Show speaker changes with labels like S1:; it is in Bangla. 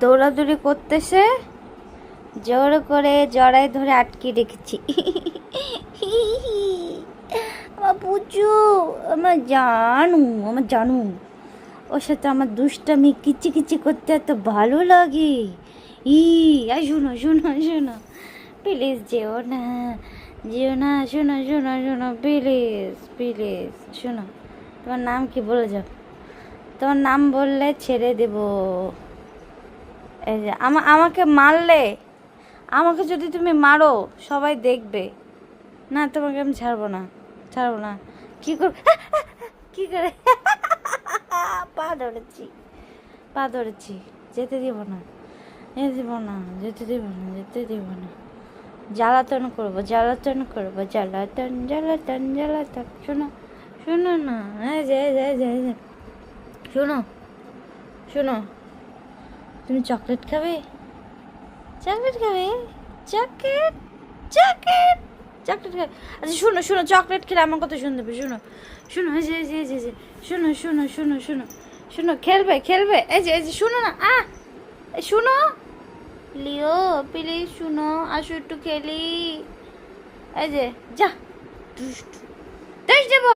S1: দৌড়াদৌড়ি করতেছে, জোর করে জড়াই ধরে আটকে রেখেছি। আমার পুচু, আমার জানু, ওর সাথে আমার দুষ্টামি কিচি কিচি করতে এত ভালো লাগে। আর শোনো শোনো শোনো, প্লিজ যেও না, শোনো শোনো শোনো, প্লিজ প্লিজ শোনো। তোমার নাম কি বলে যাও? তোমার নাম বললে ছেড়ে দেব। এই যে আমাকে মারলে, আমাকে যদি তুমি মারো সবাই দেখবে না, তোমাকে আমি ছাড়বো না, ছাড়বো না। কী কর কী করে পা ধরেছি, পা ধরেছি, যেতে দিব না, যেতে দিব না, যেতে দিব না, যেতে দিব না। জ্বালাতন করবো, জ্বালাতন করবো, জ্বালাতন জ্বালাতন জ্বালাতন। শোনো শোনো না, এই যে শোনো শোনো, তুমি চকলেট খাবে? চকলেট খাবে? চকলেট চকলেট চকলেট খাবে? আচ্ছা শোনো শোনো, চকলেট খেলে আমার কথা শুনতে হবে। শোনো শোনো, এই যে শোনো শোনো শোনো শোনো শোনো, খেলবে খেলবে, এই যে শোনো না, শোনো লিও, প্লিজ শোনো, আসো একটু খেলি। এই যে যা দুষ্টু।